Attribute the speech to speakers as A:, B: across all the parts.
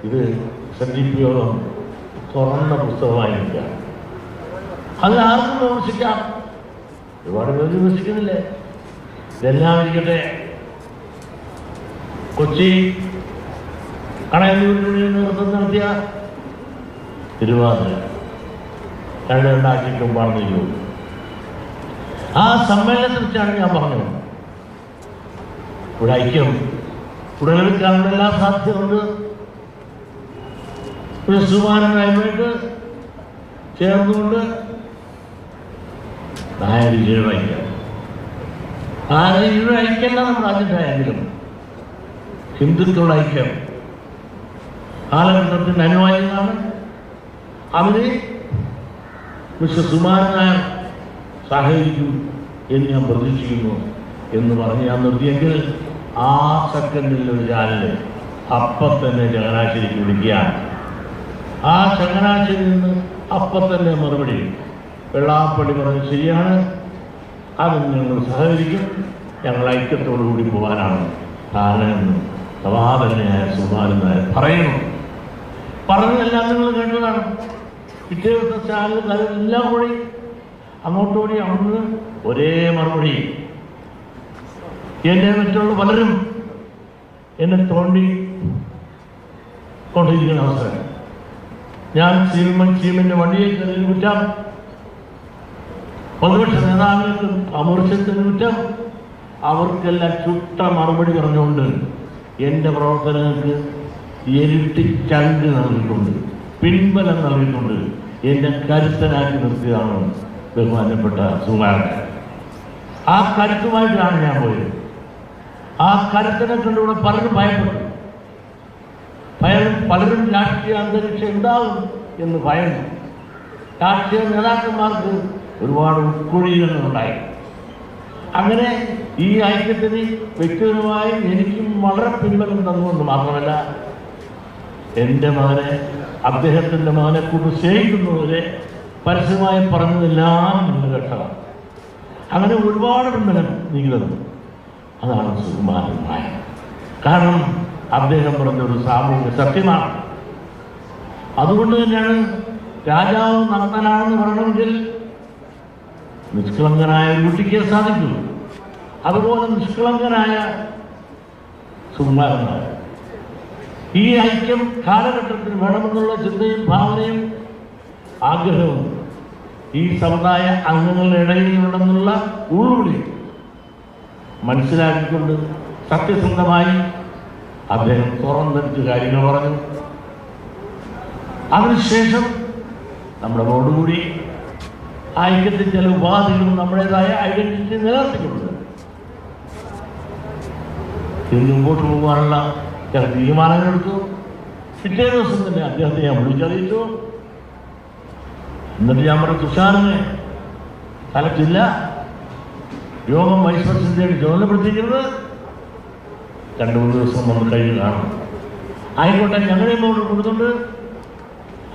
A: ഇത് SNDP തുറന്ന പുസ്തകമായിരിക്കുക. അത് ആർക്കും വിമർശിക്കാം, ഒരുപാട് പേര് വിമർശിക്കുന്നില്ലേ. ഇതെല്ലാം ഇരിക്കട്ടെ. കൊച്ചി കണയന്നൂരിനുള്ളിൽ നേതൃത്വം നടത്തിയ തിരുവാതിര 2009 ആ സമ്മേളനത്തെ കുറിച്ചാണ് ഞാൻ പറഞ്ഞത്. ഇവിടെ ഐക്യം ഉടലെടുക്കാനുള്ള എല്ലാ സാധ്യതയുണ്ട്. സുമാരനായിട്ട് ചേർന്നുകൊണ്ട് നായരിയുടെ ഐക്യം, നായരിയുടെ ഐക്യമല്ല നമ്മുടെ രാജ്യത്തായെങ്കിലും ഹിന്ദുക്കളുടെ ഐക്യം കാലഘട്ടത്തിന് അനുവാദമാണ്. അവര് മിസ്റ്റർ സുകുമാരൻ നായർ സഹകരിക്കും എന്ന് ഞാൻ പ്രതീക്ഷിക്കുന്നു എന്ന് പറഞ്ഞ് ഞാൻ നിർത്തിയെങ്കിൽ ആ സെക്കൻഡിൽ ഒരു ചാനല് അപ്പം തന്നെ ചങ്ങനാശ്ശേരിക്ക് വിളിക്കുകയാണ്. ആ ചങ്ങനാശ്ശേരിയിൽ നിന്ന് അപ്പം തന്നെ മറുപടി വെള്ളാപ്പള്ളി പറഞ്ഞത് ശരിയാണ്, അതിന് ഞങ്ങൾ സഹകരിക്കും, ഞങ്ങൾ ഐക്യത്തോടു കൂടി പോകാനാണ് കാരണമെന്ന് സമാധാനയായ സുകുമാരൻ നായർ പറയുന്നു. പറഞ്ഞതെല്ലാം നിങ്ങൾ കേട്ടതാണ്. പിറ്റേ ദിവസത്തെ ചാനൽ അതെല്ലാം കൂടി അങ്ങോട്ടുകൂടി അവിടുന്ന് ഒരേ മറുപടി. എന്നെ മറ്റുള്ള പലരും എന്നെ തോണ്ടി കൊണ്ടിരിക്കുന്ന അവസരം ഞാൻ സീമിൻ്റെ വണ്ടിയെ കയറി കുറ്റം, പ്രതിപക്ഷ നേതാവിനും അമർച്ചത്തിന് കുറ്റം, അവർക്കെല്ലാം ചുട്ട മറുപടി പറഞ്ഞുകൊണ്ട് എൻ്റെ പ്രവർത്തനങ്ങൾക്ക് ഇരട്ടി ചങ്ക് നൽകിക്കൊണ്ട് പിൻബലം നൽകിക്കൊണ്ട് എന്നെ കരുത്തനാക്കി നിർത്തിയതാണ് ബഹുമാനപ്പെട്ട സുകുമാരൻ. ആ കരുത്തുമായിട്ടാണ് ഞാൻ പോയത്. ആ കരുത്തിനെ കണ്ടുകൂടെ പലരും ഭയപ്പെട്ടു. പലരും രാഷ്ട്രീയ അന്തരീക്ഷം ഉണ്ടാകും എന്ന് ഭയന്നു. രാഷ്ട്രീയ നേതാക്കന്മാർക്ക് ഒരുപാട് ഉൾക്കൊള്ളികളുണ്ടായി. അങ്ങനെ ഈ ഐക്യത്തിന് വ്യക്തിപരമായി എനിക്കും വളരെ പിൻബലം തന്നുകൊണ്ട് മാത്രമല്ല, എൻ്റെ മകനെ അദ്ദേഹത്തിൻ്റെ മകനെ കൊണ്ട് സ്നേഹിക്കുന്നവരെ പരസ്യമായി പറഞ്ഞതെല്ലാം നിങ്ങൾ കേട്ടതാണ്. അങ്ങനെ ഒരുപാട് പിൻബലം നീങ്ങി തന്നു. അതാണ് സുകുമാരൻ നായർ. കാരണം അദ്ദേഹം പറഞ്ഞൊരു സാമൂഹിക സത്യമാണ്. അതുകൊണ്ട് തന്നെയാണ് രാജാവ് നഗ്നനാണെന്ന് പറയണമെങ്കിൽ നിഷ്കളങ്കനായ ഒരു കുട്ടിക്ക് സാധിക്കൂ. അതുപോലെ നിഷ്കളങ്കനായ സുകുമാരൻ നായർ. ഈ ഐക്യം കാലഘട്ടത്തിൽ വേണമെന്നുള്ള ചിന്തയും ഭാവനയും ആഗ്രഹവും ഈ സമുദായ അംഗങ്ങളുടെ ഇടയിലുണ്ടെന്നുള്ള ഉൾവിളി മനസ്സിലാക്കിക്കൊണ്ട് സത്യസന്ധമായി അദ്ദേഹം തുറന്നെടുത്ത് കാര്യങ്ങൾ പറഞ്ഞു. അതിനുശേഷം നമ്മുടെ ബോർഡുകൂടി ഐക്യത്തിൽ ചില ഉപാധികളും നമ്മുടേതായ ഐഡന്റിറ്റി നിലനിർത്തിക്കൊണ്ട് ഇതിന് മുമ്പോട്ട് പോകാനുള്ള ചില തീരുമാനങ്ങളെടുത്തു. പിറ്റേ ദിവസം തന്നെ അദ്ദേഹത്തെ ഞാൻ വിളിച്ചറിയിച്ചു. എന്നിട്ട് ഞാൻ പറഞ്ഞു, തുഷാറിനെ സ്ഥലത്തില്ല, യോഗം വൈസ് പ്രസിഡന്റ് ചുമതലപ്പെടുത്തിയിരിക്കുന്നത് 2-3 ദിവസം നമ്മൾ കഴിഞ്ഞ് കാണും. ആയിക്കോട്ടെ, ഞങ്ങളെ ഇങ്ങോട്ട് കൊടുത്തുകൊണ്ട്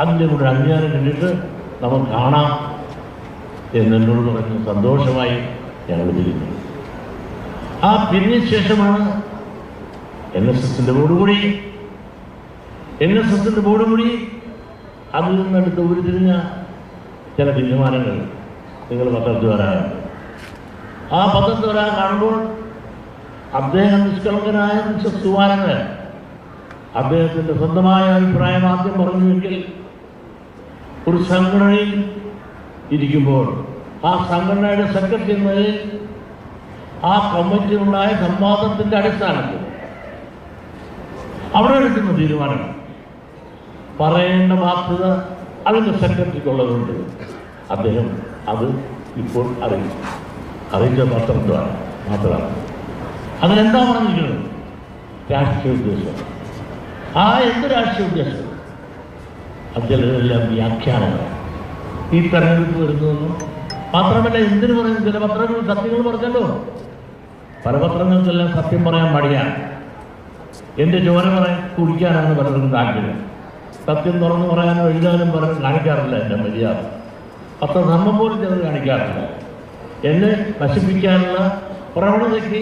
A: അതിൻ്റെ കൂടെ അംഗീകാരം കണ്ടിട്ട് നമുക്ക് കാണാം എന്നോട് പറഞ്ഞ് സന്തോഷമായി ഞങ്ങൾ പിരിഞ്ഞു. ആ പിരിഞ്ഞ ശേഷമാണ് NSSൻ്റെ ബോർഡ് കൂടി അതിൽ നിന്നെടുത്ത് ഉരുത്തിരിഞ്ഞ ചില തീരുമാനങ്ങൾ നിങ്ങൾ പത്രത്തിൽ വരാറുണ്ട്. ആ പത്രത്തിൽ വരാൻ കാണുമ്പോൾ അദ്ദേഹം നിഷ്കളങ്കനായ സുകുമാരൻ അദ്ദേഹത്തിൻ്റെ സ്വന്തമായ അഭിപ്രായം ആദ്യം പറഞ്ഞുവെങ്കിൽ ഒരു സംഘടനയിൽ ഇരിക്കുമ്പോൾ ആ സംഘടനയുടെ സെക്രട്ടറി എന്നതിൽ ആ കമ്മിറ്റിയിലുണ്ടായ സംവാദത്തിൻ്റെ അടിസ്ഥാനത്തിൽ അവിടെ എടുക്കുന്ന തീരുമാനം പറയേണ്ട ബാധ്യത അതിൻ്റെ സെക്രട്ടറിക്കുള്ളതുകൊണ്ട് അദ്ദേഹം അത് ഇപ്പോൾ അറിയിച്ച പത്രത്തിലാണ് മാത്രമാണ്. അതിനെന്താ പറഞ്ഞിരിക്കുന്നത്? രാഷ്ട്രീയ ഉദ്ദേശം. ആ എന്ത് രാഷ്ട്രീയ ഉദ്ദേശം? അതിലെല്ലാം വ്യാഖ്യാനങ്ങൾ. ഈ തെരഞ്ഞെടുപ്പ് വരുന്നതെന്നും മാത്രമല്ല, എന്തിനു പറയുന്നു? ചില പത്രങ്ങൾ സത്യങ്ങൾ പറഞ്ഞല്ലോ. പല പത്രങ്ങൾക്കെല്ലാം സത്യം പറയാൻ മടിയാണ്. എൻ്റെ ചോര കുടിക്കാനാണ് പലർക്കും താല്പര്യം. സത്യം തുറന്നു പറയാനോ എഴുതാനും പറഞ്ഞ് കാണിക്കാറില്ല എൻ്റെ മര്യാദ. പത്രധർമ്മം പോലും ചിലത് കാണിക്കാറില്ല. എന്നെ നശിപ്പിക്കാനുള്ള പ്രവണതയ്ക്ക്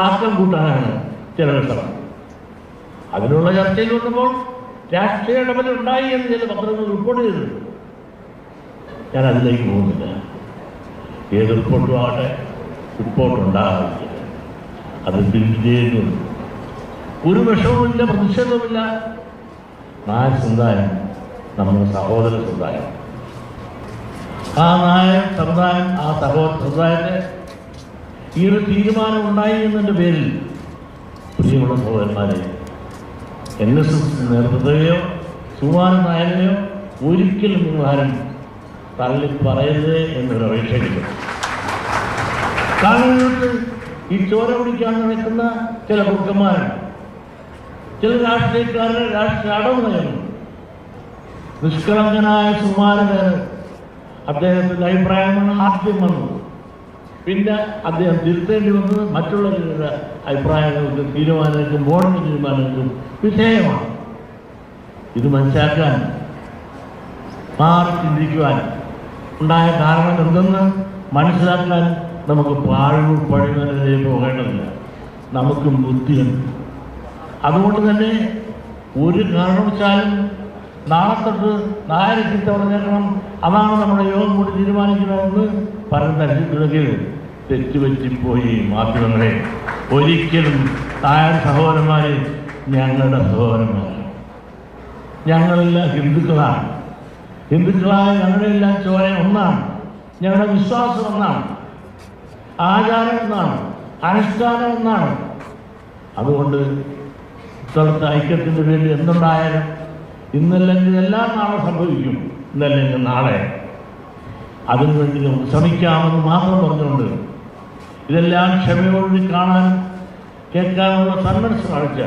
A: ആക്കം കൂട്ടാനാണ് ചിലർ ശ്രമം. അതിനുള്ള ചർച്ചയിൽ വന്നപ്പോൾ രാഷ്ട്രീയ ഇടപെടലുണ്ടായി എന്ന് ചില പത്രങ്ങൾ റിപ്പോർട്ട് ചെയ്തിട്ടുണ്ട്. ഞാൻ അതിലേക്ക് പോകുന്നില്ല. ഏത് റിപ്പോർട്ടും ആകട്ടെ, റിപ്പോർട്ടുണ്ടാകില്ല, അത് ചെയ്യുന്നുണ്ട്. ഒരു വിഷമവുമില്ല, പ്രതിഷേധവുമില്ല. നായർ സമുദായം നമ്മുടെ സഹോദര സമുദായം. ആ നായർ സമുദായം, ആ സഹോദര സമുദായത്തെ ഈ ഒരു തീരുമാനം ഉണ്ടായി എന്നതിൻ്റെ പേരിൽ പ്രിയമുള്ള സഹോദരന്മാരെ, NSS നേതൃത്വത്തെയോ സുകുമാരൻ നായരെയോ ഒരിക്കലും നിങ്ങളാരും തള്ളി പറയരുത് എന്നൊരു അപേക്ഷയുണ്ട്. കാരണം ഈ ചോര കുടിക്കാൻ നടക്കുന്ന ചില കുറുക്കന്മാരുണ്ട്, ചില രാഷ്ട്രീയക്കാരുടെ രാഷ്ട്രീയ അടവ് നയമുണ്ട്. നിഷ്കളങ്കനായ സുകുമാരന് അദ്ദേഹത്തിൻ്റെ അഭിപ്രായമാണ് ആദ്യം വന്നത്. പിന്നെ അദ്ദേഹം തിരുത്തേണ്ടി വന്നത് മറ്റുള്ളവരുടെ അഭിപ്രായങ്ങൾക്കും തീരുമാനങ്ങൾക്കും ബോർഡിൻ്റെ തീരുമാനങ്ങൾക്കും വിധേയമാണ്. ഇത് മനസ്സിലാക്കാൻ, മാറി ചിന്തിക്കുവാൻ ഉണ്ടായ കാരണം എന്തെന്ന് മനസ്സിലാക്കാൻ നമുക്ക് പഴയതിനെ പോകേണ്ടതില്ല. നമുക്ക് ബുദ്ധിയുണ്ട്. അതുകൊണ്ട് തന്നെ ഒരു കാരണവശാലും നാളെ തൊട്ട് നായരെ ചീത്ത പറഞ്ഞേക്കണം, അതാണ് നമ്മുടെ യോഗം കൂടി തീരുമാനിക്കണമെന്ന് പറഞ്ഞിട്ടുണ്ടെങ്കിൽ തെറ്റുപറ്റിപ്പോയി മാധ്യമങ്ങളെ. ഒരിക്കലും നായർ സഹോദരന്മാരെ ഞങ്ങളുടെ സഹോദരന്മാരാണ്. ഞങ്ങളെല്ലാം ഹിന്ദുക്കളാണ്. ഹിന്ദുക്കളായ ഞങ്ങളെല്ലാം ചോര ഒന്നാണ്. ഞങ്ങളുടെ വിശ്വാസം ഒന്നാണ്, ആചാരം ഒന്നാണ്, അനുഷ്ഠാനം ഒന്നാണ്. അതുകൊണ്ട് ഇത്തരത്തെ ഐക്യത്തിൻ്റെ പേരിൽ എന്തുണ്ടായാലും ഇന്നല്ലെങ്കിൽ എല്ലാം നാളെ സംഭവിക്കും, ഇന്നല്ലെങ്കിൽ നാളെ. അതിനുവേണ്ടി നമുക്ക് ശ്രമിക്കാമെന്ന് മാത്രം പറഞ്ഞുകൊണ്ട് ഇതെല്ലാം ക്ഷമയോടെ കാണാനും കേൾക്കാനുള്ള സന്മനസ് കാണിച്ച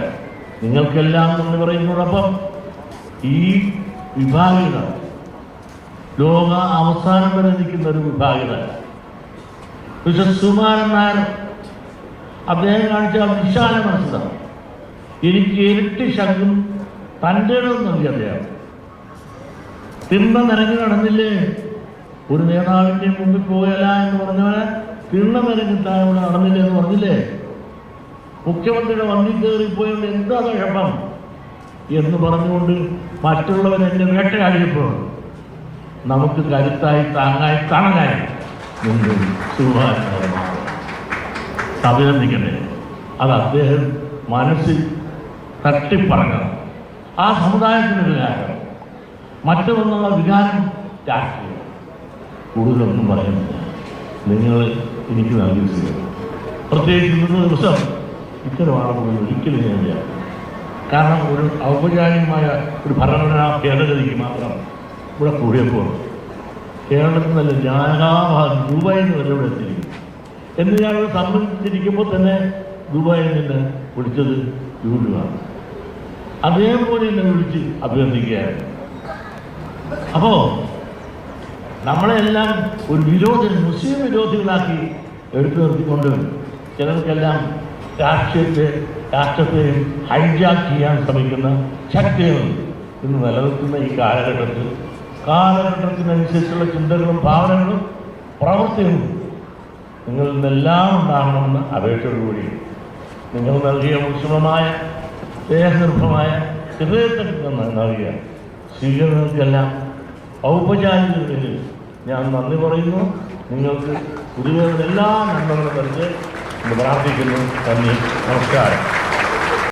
A: നിങ്ങൾക്കെല്ലാം എന്ന് പറയുന്നതോടൊപ്പം ഈ വിഭാഗിത ലോക അവസാനം വരെ നിൽക്കുന്ന ഒരു വിഭാഗിത സുകുമാരൻ നായർ അദ്ദേഹം കാണിച്ച വിശാല മനസ്സിലാണ്. എനിക്ക് ഇരട്ടി ശങ്കും തൻ്റെ ഇടം നൽകി അദ്ദേഹം. തിണ്ണ നിരങ്ങി നടന്നില്ലേ, ഒരു നേതാവിൻ്റെ മുമ്പിൽ പോകല എന്ന് പറഞ്ഞവനെ തിണ്ണ നിരങ്ങി താഴെ നടന്നില്ലേ എന്ന് പറഞ്ഞില്ലേ. മുഖ്യമന്ത്രിയുടെ വന്നിൽ കയറിപ്പോയോണ്ട് എന്താ വിഷമം എന്ന് പറഞ്ഞുകൊണ്ട് മറ്റുള്ളവരെന്നെ വേട്ടയാടിയപ്പോൾ നമുക്ക് കരുത്തായി താങ്ങായി തണലായി നിന്ന് അഭിനന്ദിക്കട്ടെ. അത് അദ്ദേഹം മനസ്സിൽ തട്ടിപ്പറങ്ങണം. ആ സമുദായത്തിന് വികാരം, മറ്റൊന്നുള്ള വികാരം രാഷ്ട്രീയം. കൂടുതലൊന്നും പറയുന്നില്ല. നിങ്ങൾ എനിക്ക് നൽകിയത് പ്രത്യേകിച്ച് ഇന്നത്തെ ദിവസം ഇത്തരമാണെന്ന് ഒരിക്കലും ഞാനില്ല. കാരണം ഒരു ഔപചാരികമായ ഒരു ഭരണഘടനാ ഭേദഗതിക്ക് മാത്രം ഇവിടെ കൂടിയപ്പോൾ കേരളത്തിൽ നല്ല ജാനാഭാഗം ദുബായിൽ നിന്ന് വരെ ഇവിടെ എത്തിയിരിക്കും എന്ന് ഞാനിവിടെ സംബന്ധിച്ചിരിക്കുമ്പോൾ തന്നെ ദുബായിൽ നിന്ന് വിളിച്ചത് യൂട്യൂബാണ്. അതേപോലെ എന്നെ വിളിച്ച് അഭിനന്ദിക്കുകയായിരുന്നു. അപ്പോൾ നമ്മളെല്ലാം ഒരു മുസ്ലിം വിരോധികളാക്കി എടുത്തു നിർത്തിക്കൊണ്ട് ചിലർക്കെല്ലാം രാഷ്ട്രത്തെയും ഹൈജാക്ക് ചെയ്യാൻ ശ്രമിക്കുന്ന ശക്തികൾ ഇന്ന് നിലനിൽക്കുന്ന ഈ കാലഘട്ടത്തിനനുസരിച്ചുള്ള ചിന്തകളും ഭാവനകളും പ്രവൃത്തികളും നിങ്ങളിൽ നിന്നെല്ലാം ഉണ്ടാകണമെന്ന് അപേക്ഷയോടുകൂടി നിങ്ങൾ നൽകിയ ഉത്സവമായ സ്നേഹനിർഭമായ ഹൃദയത്തിൽ നൽകിയ സ്വീകരണങ്ങൾക്കെല്ലാം ഔപചാരികതയിൽ ഞാൻ നന്ദി പറയുന്നു. നിങ്ങൾക്ക് പുതിയ എല്ലാ നന്മകളും നൽകി പ്രാർത്ഥിക്കുന്നു. നന്ദി, നമസ്കാരം.